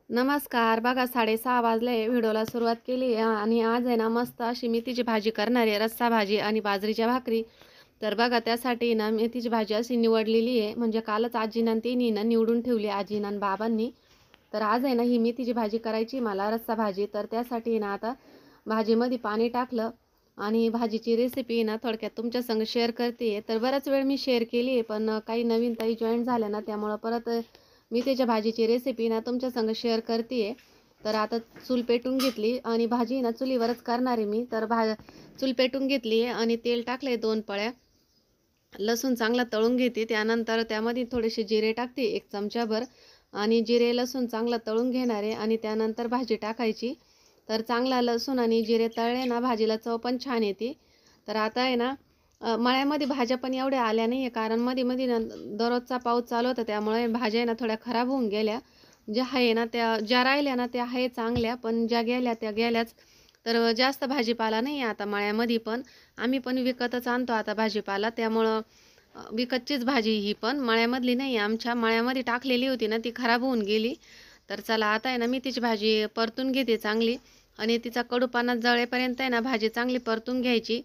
नमस्कार. बघा 6:30 वाजले. व्हिडिओला सुरुवात केली आणि आज आहे ना मस्त अशी मेथीची भाजी करणार आहे, रस्सा भाजी आणि बाजरीच्या भाकरी. तर बघा त्यासाठी ना मेथीची भाजी अशी निवडलेली आहे, म्हणजे कालच आजीनं आणि तिन्ही ना निवडून ठेवली, आजीनं आणि बाबांनी. तर आज आहे ना ही मेथीची भाजी करायची मला, रस्सा भाजी. तर त्यासाठी ना आता भाजीमध्ये पाणी टाकलं आणि भाजीची रेसिपी ना थोडक्यात तुमच्या संग शेअर करते. तर बराच वेळ मी शेअर केली आहे, पण काही नवीन ताई जॉईन झाल्या ना, त्यामुळं परत मी त्याच्या भाजीची रेसिपी ना तुमच्या संग शेअर करते. तर आता चूल पेटून घेतली आणि भाजी ना चुलीवरच करणार आहे मी. तर चूल पेटून घेतली आणि तेल टाकले 2 पळ्या. लसूण चांगला तळून घेते, त्यानंतर त्यामध्ये थोडेसे जिरे टाकते 1 चमचाभर आणि जिरे लसूण चांगला तळून घेणार आहे आणि त्यानंतर भाजी टाकायची. तर चांगला लसूण आणि जिरे तळले ना भाजीला चव पण छान येते. तर आता आहे ना मळ्यामध्ये भाज्या पण एवढ्या आल्या नाही आहे, कारण मध्ये मध्ये ना दररोजचा पाऊस चालू होता, त्यामुळे भाज्या आहे ना थोड्या खराब होऊन गेल्या. ज्या आहे ना त्या ज्या राहिल्या ना त्या आहे चांगल्या, पण ज्या गेल्या त्या गेल्याच. तर जास्त भाजीपाला नाही आहे आता मळ्यामध्ये, पण आम्ही पण विकतच आणतो आता भाजीपाला, त्यामुळं विकतचीच भाजी ही पण मळ्यामधली नाही आहे. आमच्या मळ्यामध्ये टाकलेली होती ना ती खराब होऊन गेली. तर चला आता आहे ना मी तिची भाजी परतून घेते चांगली आणि तिचा कडूपणा जळेपर्यंत आहे ना भाजी चांगली परतून घ्यायची,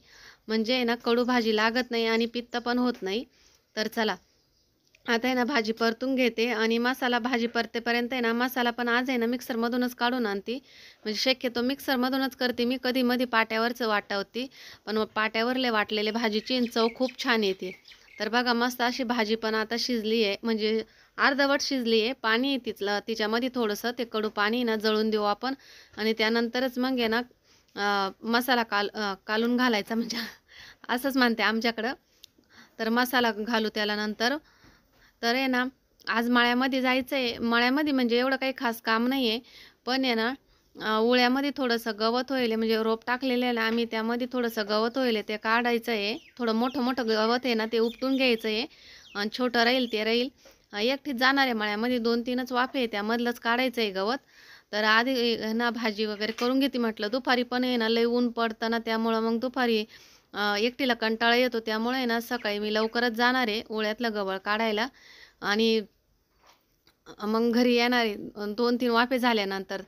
म्हणजे आहे ना कडू भाजी लागत नाही आणि पित्त पण होत नाही. तर चला आता आहे ना भाजी परतून घेते आणि मसाला भाजी परतेपर्यंत आहे ना मसाला पण आज आहे ना मिक्सरमधूनच काढून आणते, म्हणजे शक्यतो मिक्सरमधूनच करते मी. कधी मध्ये पाट्यावरचं वाटवते, पण पाट्यावरले वाटलेले भाजीची चव खूप छान येते. तर बघा मस्त अशी भाजी पण आता शिजली आहे, म्हणजे अर्धवट शिजली आहे. पाणी तिथलं तिच्यामध्ये थोडंसं ते कडू पाणी ना जळून देऊ आपण आणि त्यानंतरच मग आहे ना मसाला कालून घालायचा, म्हणजे असंच म्हणते आमच्याकडं. तर मसाला घालू त्याला नंतर. तर आहे ना आज मळ्यामध्ये जायचं आहे. मळ्यामध्ये म्हणजे एवढं काही खास काम नाही आहे, पण आहे ना उळ्यामध्ये थोडंसं गवत होईल, म्हणजे रोप टाकलेलं आहे ना आम्ही, त्यामध्ये थोडंसं गवत होईल ते काढायचं आहे. थोडं मोठं मोठं गवत आहे ना ते उपटून घ्यायचं आहे आणि छोटं राहील ते राहील. एकटीच जाणार आहे मळ्यामध्ये, 2-3च वाफे आहे, त्यामधलंच काढायचं आहे गवत. तर आधी ना भाजी वगैरे करून घेते म्हटलं. दुपारी पण आहे ना लई ऊन पडतं ना, त्यामुळं मग दुपारी एकटीला कंटाळा येतो, त्यामुळे आहे ना सकाळी मी लवकरच जाणार आहे ओळ्यातलं गवळ काढायला आणि मग घरी येणार आहे 2-3 वाफे झाल्यानंतर.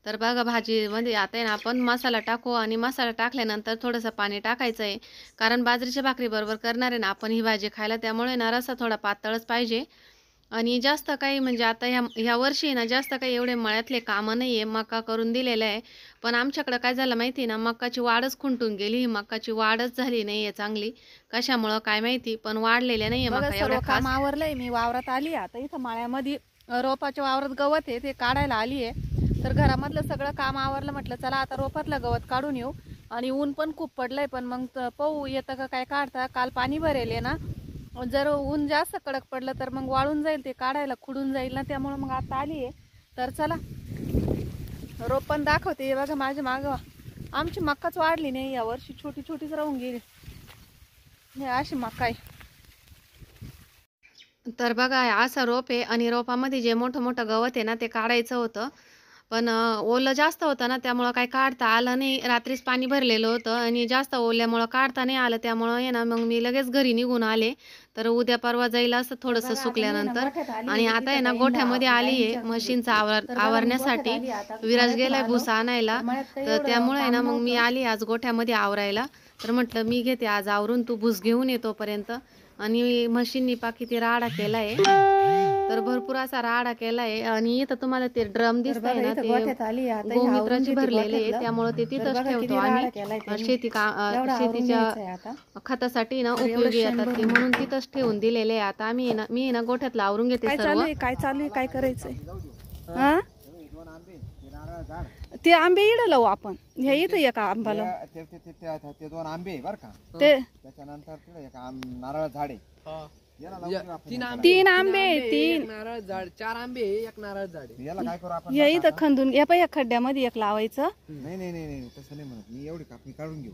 तर बघा भाजीमध्ये आता आहे ना आपण मसाला टाकू आणि मसाला टाकल्यानंतर थोडंसं पाणी टाकायचं आहे, कारण बाजरीच्या भाकरीबरोबर करणार आहे ना आपण ही भाजी खायला, त्यामुळे ना रस्सा थोडा पातळच पाहिजे. आणि जास्त काही म्हणजे आता ह्या वर्षी ना जास्त काही एवढे मळ्यातले कामं नाही आहे, मका करून दिलेलं आहे. पण आमच्याकडं काय झालं माहिती ना, मकाची वाढच खुंटून गेली. ही मकाची वाढच झाली नाही आहे चांगली, कशामुळं काय माहिती, पण वाढलेल्या नाही आहे बघा मका सर्व एवढ्या काम खास. आवरलंय. मी वावरात आली आता. इथं माळ्यामध्ये रोपाच्या वावरात गवत आहे ते काढायला आली आहे. तर घरामधलं सगळं काम आवरलं, म्हटलं चला आता रोपातलं गवत काढून येऊ. आणि ऊन पण खूप पडलंय, पण मग पाहू येतं का काय काढता. काल पाणी भरेल आहे ना, जर ऊन जास्त कडक पडलं तर मग वाळून जाईल, ते काढायला खुडून जाईल ना, त्यामुळे मग आता आली आहे. तर चला रोप पण दाखवते. हे बघा माझ्या मागं आमची मक्काच वाढली नाही यावर्षी, छोटी छोटीच राहून गेली. हे अशी मक्का आहे. तर बघा असं रोप आहे आणि रोपामध्ये जे मोठं मोठं गवत आहे ना ते काढायचं होतं, पण ओलं जास्त होतं ना, त्यामुळं काही काढता आलं नाही. रात्रीच पाणी भरलेलं होतं आणि जास्त ओल्यामुळं काढता नाही आलं, त्यामुळं आहे ना मग मी लगेच घरी निघून आले. तर उद्या परवा जाईल असं थोडंसं सुकल्यानंतर. आणि आता आहे ना गोठ्यामध्ये आली आहे म्हशींचं आवरण्यासाठी. विराज गेलाय भुसा आणायला, तर त्यामुळे आहे ना मग मी आली आज गोठ्यामध्ये आवरायला. तर म्हटलं मी घेते आज आवरून, तू भूस घेऊन ये तोपर्यंत. आणि म्हशींनी किती राडा केलाय, तर भरपूर असा राडा केलाय. आणि इथं तुम्हाला ते ड्रम दिसतंय ना, ते गोमूत्राची भरलेले आहे, त्यामुळे ते तिथंच ठेवतो आम्ही. शेतीच्या खतासाठी ना उपयोगी येतात ते, म्हणून तिथंच ठेवून दिलेले आहे. आता मी ना गोठ्यातला आवरून घेते काय सर्व. चालू आहे, काय चालू आहे, काय करायचंय. हा ते आंबे इड लावू आपण. हे इथं एका आंबाला ते 2 आंबे बर का, ते त्याच्यानंतर तिकडे एक नारळ झाड आहे. 3 आंबे, 3 नारळ झाड, 4 आंबे, 1 नारळ झाड आहे. याला काय करू आपण, हे इथं खंदून या या खड्ड्यामध्ये एक लावायचं. नाही नाही नाही नाही तसं नाही म्हणत मी. एवढी कापणी काढून घेऊ,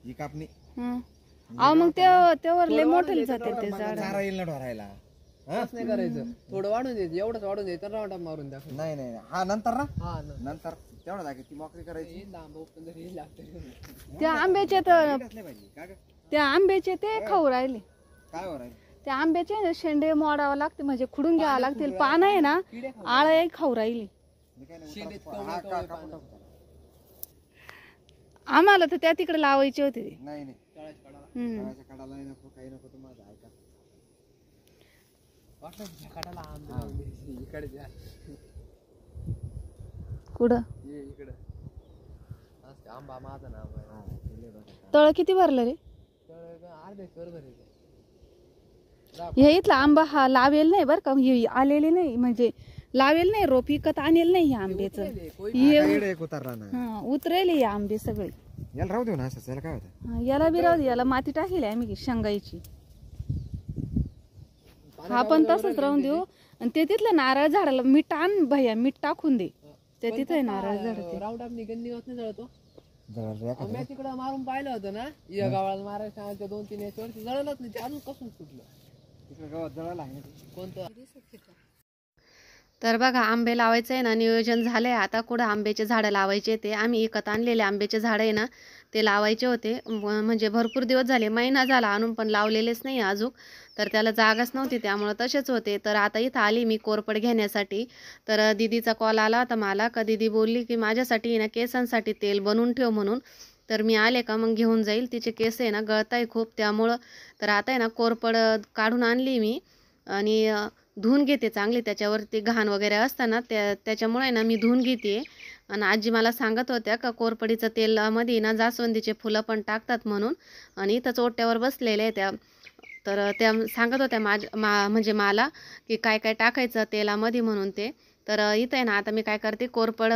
ही कापणी. अहो मग त्यावर लय मोठे जाते ते झाड. चारा येईल ना ढोरायला. असं नाही करायचं, थोडं वाढून द्यायचं, एवढंच वाढून द्यायचं, राऊंड मारून दाखव. नाही नाही हा नंतर ना, हा नंतर तेवढं जागे ती मोकळी करायची. त्या आंब्याचे तर त्या आंब्याचे ते खाऊ राहिले. काय हो राहील त्या आंब्याचे शेंडे मोडावं लागते, म्हणजे खुडून घ्यावं लागतील. पानं आहे ना आळ्या खाऊ राहिली. मी काय नाही शेतीत उतरा- कवळे हा, कवळे कापून पानं. टाकू त्याला. आम्हाला तर त्या तिकडे लावायचे होते ते. नाही नाही तळाच्या कडाला. हम्म. तळाच्या कडाला नको काही नको तुम्हाला ऐका वाटलं त्या कडाला आंबे लावून द्यायचे. इकडे द्या. कुठं ये इकडं. असं आंबा माझा ना आंबा आहे. हा, ते लय बरं. तळ किती भरलं रे? तर अर्धे कर भरायचे. हे इथला आंबा हा लावेल नाही बरं का, हे आलेले नाही म्हणजे लावेल नाही, रोप विकत आणेल नाही ह्या आंब्याचं. हे आता इकडे एक उतारला ना हा उतरेल हे आंबे सगळे. याला राहू देऊ ना असं याला काय होतं हा, याला बी राहू दे, याला माती टाकेल आम्ही शेंगाईची. हा पण तसंच राहून देऊ. आणि ते तिथलं नारळ झाडाला मीठ आण भैया, मीठ टाकून दे. ते तिथं आहे नारळ झाड ते. राऊंड अपनी गंदी होत नाही जळतो. जरा एखादं. आम्ही तिकडं मारून पाहिलं होतं ना या गावाला मारायच्या 2-3 याच्यावरती जळलंच नाही ते अजून कसून सुटलं. तिकडे गावात जळाला आहे ना ते. कोणतं तर बघा आंबे लावायचं आहे ना नियोजन झालंय. आता कुठं आंब्याचे झाडं लावायचे ते आम्ही विकत आणलेले आंब्याचे झाडं आहे ना ते लावायचे होते. म्हणजे भरपूर दिवस झाले, महिना झाला आणून पण लावलेलेच नाही अजून. तर त्याला जागाच नव्हती त्यामुळं तसेच होते. तर आता इथं आली मी कोरपड घेण्यासाठी. तर दीदीचा कॉल आला होता मला का दीदी बोलली की माझ्यासाठी ना केसांसाठी तेल बनवून ठेव म्हणून. तर मी आले का मग घेऊन जाईल. तिचे केस आहे ना गळताय खूप त्यामुळं. तर आता आहे ना कोरपड काढून आणली मी आणि धुवून घेते चांगली. त्याच्यावरती घाण वगैरे असताना त्याच्यामुळे ना मी धुवून घेते. आणि आजी मला सांगत होत्या का कोरपडीचं तेलामध्ये ना जास्वंदीचे फुलं पण टाकतात म्हणून. आणि इथंच ओट्यावर बसलेल्या आहे त्या. तर त्या सांगत होत्या म्हणजे मला की काय काय टाकायचं तेलामध्ये म्हणून ते. तर इथं आहे ना आता मी काय करते कोरपड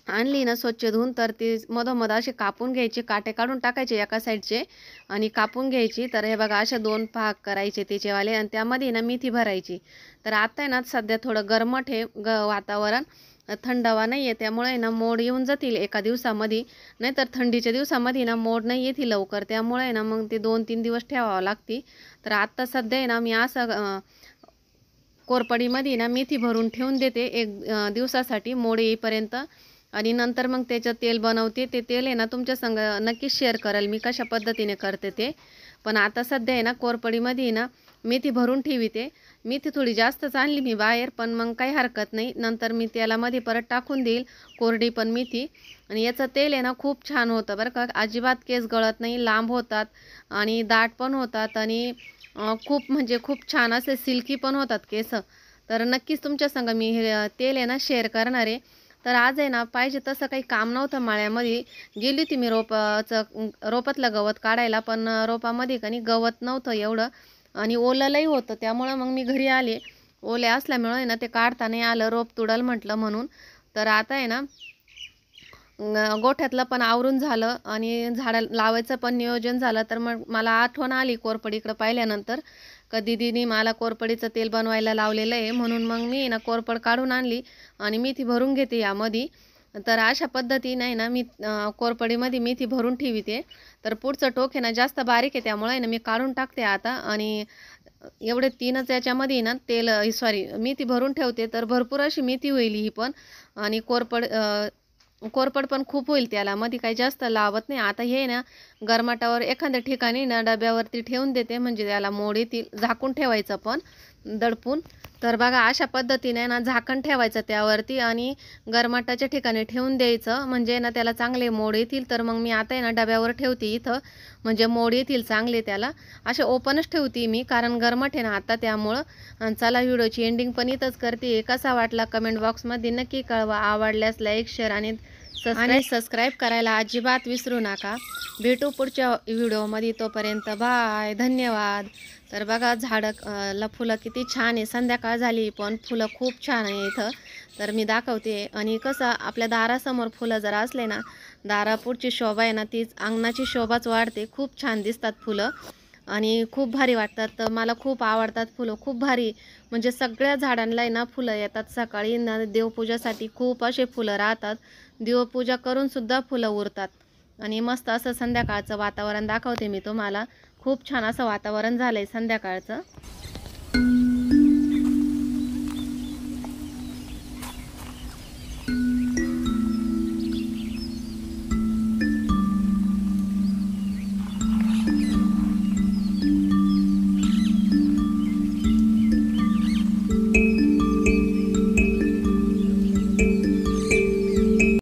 आणली ना स्वच्छ धुवून तर ती मधोमध असे कापून घ्यायचे, काटे काढून टाकायचे एका साईडचे आणि कापून घ्यायची. तर हे बघा असे 2 भाग करायचे तिचेवाले आणि त्यामध्ये ना मेथी भरायची. तर आता आहे ना सध्या थोडं गरमट आहे वातावरण, थंडावा नाही आहे त्यामुळे ना मोड येऊन जातील एका दिवसामध्ये. नाहीतर थंडीच्या दिवसामध्ये ना मोड नाही येते लवकर त्यामुळे ना मग ते 2-3 दिवस ठेवावं लागते. तर आत्ता सध्या आहे ना मी असं कोरपडीमध्ये ना मेथी भरून ठेवून देते 1 दिवसासाठी मोड येईपर्यंत. आणि नंतर मग त्याचं तेल बनवते. ते तेल आहे ना तुमच्या संग नक्कीच शेअर करेल मी कशा पद्धतीने करते ते. पण आता सध्या आहे ना कोरपडीमध्ये ना मेथी भरून ठेवते. मेथी थोडी जास्तच आणली मी बाहेर पण मग काही हरकत नाही. नंतर मी तेलामध्ये परत टाकून देईल कोरडी पण मेथी. आणि याचं तेल आहे ना खूप छान होतं बरं का, अजिबात केस गळत नाही, लांब होतात आणि दाट पण होतात आणि खूप म्हणजे खूप छान असे सिल्की पण होतात केस. तर नक्कीच तुमच्या संग मी हे तेल आहे ना शेअर करणार आहे. तर आज आहे ना पाहिजे तसं काही काम नव्हतं माळ्यामध्ये. गेली होती मी रोपातलं गवत काढायला पण रोपामध्ये का नाही गवत नव्हतं एवढं आणि ओलंही होतं त्यामुळं मग मी घरी आले. ओले असल्यामुळे ना ते काढता नाही आलं, रोप तुडल म्हटलं म्हणून. तर आता आहे ना गोठ्यातलं पण आवरून झालं आणि झाडं लावायचं पण नियोजन झालं. तर मग मला आठवण आली कोरपडीकडं पाहिल्यानंतर का दीदीने मला कोरपडीचं तेल बनवायला लावलेलं आहे म्हणून मग मी ना कोरपड काढून आणली आणि मेथी भरून घेते यामध्ये. तर अशा पद्धतीने आहे ना मी कोरपडीमध्ये मेथी भरून ठेवते. तर पुढचं टोक आहे ना जास्त बारीक आहे त्यामुळे ना मी काढून टाकते आता. आणि एवढे 3च याच्यामध्ये ना मेथी भरून ठेवते. तर भरपूर अशी मेथी होईल ही पण. आणि कोरपड पण खूप होईल त्याला, मध्ये काही जास्त लावत नाही. आता हे ना गरमाटावर एखाद्या ठिकाणी ना डब्यावरती ठेवून देते म्हणजे त्याला मोड येतील. झाकून ठेवायचं पण दडपून. तर बघा अशा पद्धतीने ना झाकण ठेवायचं त्यावरती आणि गरमाटाच्या ठिकाणी ठेवून द्यायचं म्हणजे ना त्याला चांगले मोड येतील. तर मग मी आता आहे ना डब्यावर ठेवते इथं म्हणजे मोड येतील चांगले त्याला. असे ओपनच ठेवते मी कारण गरमट आहे ना आता त्यामुळं. चला व्हिडिओची एंडिंग पण इथंच करते. कसा वाटला कमेंट बॉक्समध्ये नक्की कळवा. आवडल्यास लाईक शेअर आणि सबस्क्राईब करायला अजिबात विसरू नका. भेटू पुढच्या व्हिडिओमध्ये, तोपर्यंत बाय, धन्यवाद. तर बघा झाडं फुलं किती छान आहे. संध्याकाळ झाली पण फुलं खूप छान आहे इथं. तर मी दाखवते. आणि कसं आपल्या दारासमोर फुलं जर असले ना दारापुढची शोभा आहे ना तीच अंगणाची शोभाच वाढते. खूप छान दिसतात फुलं आणि खूप भारी वाटतात. तर मला खूप आवडतात फुलं, खूप भारी. म्हणजे सगळ्या झाडांना ना फुलं येतात. सकाळी ना देवपूजासाठी खूप असे फुलं राहतात. देवपूजा करून सुद्धा फुलं उरतात. आणि मस्त असं संध्याकाळचं वातावरण दाखवते मी तुम्हाला. खूप छान असं वातावरण झालंय संध्याकाळचं.